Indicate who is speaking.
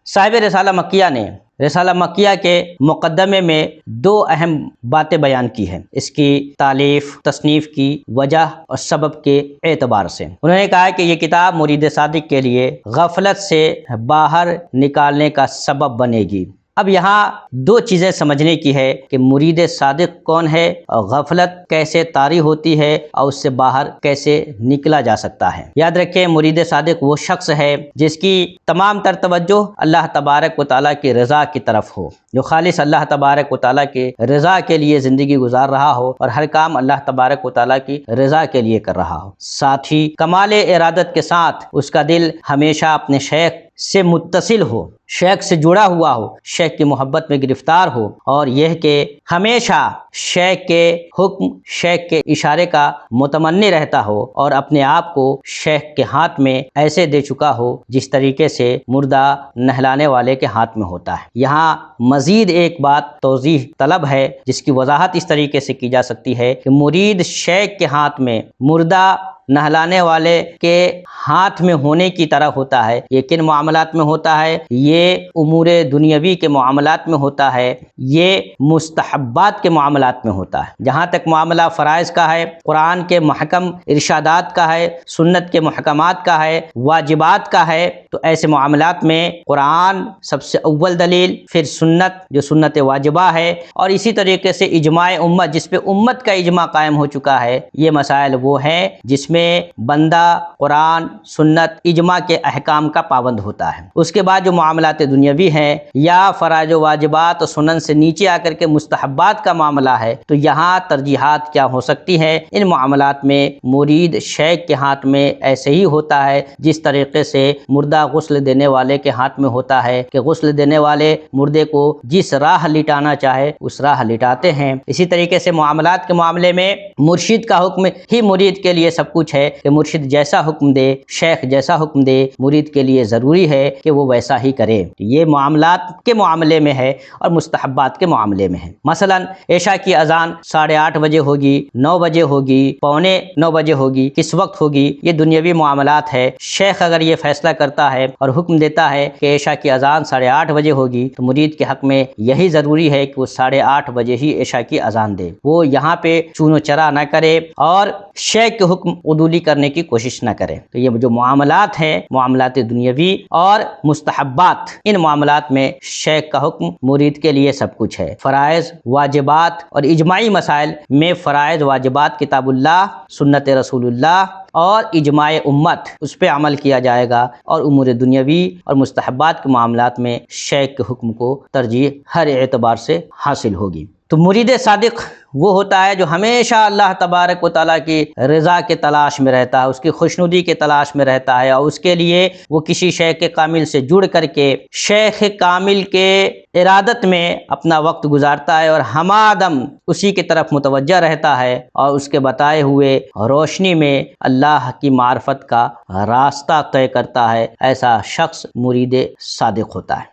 Speaker 1: صاحب رسالہ مکیہ نے رسالہ مکیہ کے مقدمے میں دو اہم باتیں بیان کی ہیں، اس کی تالیف تصنیف کی وجہ اور سبب کے اعتبار سے۔ انہوں نے کہا کہ یہ کتاب مرید صادق کے لیے غفلت سے باہر نکالنے کا سبب بنے گی۔ اب یہاں دو چیزیں سمجھنے کی ہے کہ مرید صادق کون ہے اور غفلت کیسے طاری ہوتی ہے اور اس سے باہر کیسے نکلا جا سکتا ہے۔ یاد رکھیں، مرید صادق وہ شخص ہے جس کی تمام تر توجہ اللہ تبارک و تعالیٰ کی رضا کی طرف ہو، جو خالص اللہ تبارک و تعالیٰ کی رضا کے لیے زندگی گزار رہا ہو اور ہر کام اللہ تبارک و تعالیٰ کی رضا کے لیے کر رہا ہو۔ ساتھ ہی کمال ارادت کے ساتھ اس کا دل ہمیشہ اپنے شیخ سے متصل ہو، شیخ سے جڑا ہوا ہو، شیخ کی محبت میں گرفتار ہو، اور یہ کہ ہمیشہ شیخ کے حکم شیخ کے اشارے کا متمنی رہتا ہو اور اپنے آپ کو شیخ کے ہاتھ میں ایسے دے چکا ہو جس طریقے سے مردہ نہلانے والے کے ہاتھ میں ہوتا ہے۔ یہاں مزید ایک بات توضیح طلب ہے جس کی وضاحت اس طریقے سے کی جا سکتی ہے کہ مرید شیخ کے ہاتھ میں مردہ نہلانے والے کے ہاتھ میں ہونے کی طرح ہوتا ہے۔ یہ کن معاملات میں ہوتا ہے؟ یہ امور دنیاوی کے معاملات میں ہوتا ہے، یہ مستحبات کے معاملات میں ہوتا ہے۔ جہاں تک معاملہ فرائض کا ہے، قرآن کے محکم ارشادات کا ہے، سنت کے محکمات کا ہے، واجبات کا ہے، تو ایسے معاملات میں قرآن سب سے اول دلیل، پھر سنت جو سنت واجبہ ہے، اور اسی طریقے سے اجماع امت جس پہ امت کا اجماع قائم ہو چکا ہے۔ یہ مسائل وہ ہیں جس میں بندہ قرآن سنت اجماع کے احکام کا پابند ہوتا ہے۔ اس کے بعد جو معاملات دنیاوی ہیں یا فرائض و واجبات اور سنن سے نیچے آ کر کے مستحبات کا معاملہ ہے، تو یہاں ترجیحات کیا ہو سکتی ہیں؟ ان معاملات میں مرید شیخ کے ہاتھ میں ایسے ہی ہوتا ہے جس طریقے سے مردہ غسل دینے والے کے ہاتھ میں ہوتا ہے کہ غسل دینے والے مردے کو جس راہ لٹانا چاہے اس راہ لٹاتے ہیں۔ اسی طریقے سے معاملات کے معاملے میں مرشد کا حکم ہی مرید کے لیے سب کچھ ہے کہ مرشد جیسا حکم دے، شیخ جیسا حکم دے، مرید کے لیے ضروری ہے کہ وہ ویسا ہی کرے۔ یہ معاملات کے معاملے میں ہے اور مستحبات کے معاملے میں ہے۔ مثلا عشاء کی اذان 8:30 بجے ہوگی، 9 بجے ہوگی، 8:45 بجے ہوگی، کس وقت ہوگی، یہ دنیاوی معاملات ہے۔ شیخ اگر یہ فیصلہ کرتا ہے اور حکم دیتا ہے کہ عشاء کی اذان 8:30 بجے ہوگی، تو مرید کے حق میں یہی ضروری ہے کہ وہ 8:30 بجے ہی عشاء کی اذان دے، وہ یہاں پہ چون و چرا نہ کرے اور شیخ کے حکم عدولی کرنے کی کوشش نہ کرے۔ تو یہ جو معاملات ہیں، معاملات دنیاوی اور مستحبات، ان معاملات میں شیخ کا حکم مرید کے لیے سب کچھ ہے۔ فرائض واجبات اور اجماعی مسائل میں فرائض واجبات کتاب اللہ، سنت رسول اللہ اور اجماع امت، اس پہ عمل کیا جائے گا، اور امور دنیاوی اور مستحبات کے معاملات میں شیخ کے حکم کو ترجیح ہر اعتبار سے حاصل ہوگی۔ تو مرید صادق وہ ہوتا ہے جو ہمیشہ اللہ تبارک و تعالیٰ کی رضا کے تلاش میں رہتا ہے، اس کی خوشنودی کے تلاش میں رہتا ہے، اور اس کے لیے وہ کسی شیخ کامل سے جڑ کر کے شیخ کامل کے ارادت میں اپنا وقت گزارتا ہے اور ہمادم اسی کی طرف متوجہ رہتا ہے اور اس کے بتائے ہوئے روشنی میں اللہ کی معرفت کا راستہ طے کرتا ہے۔ ایسا شخص مرید صادق ہوتا ہے۔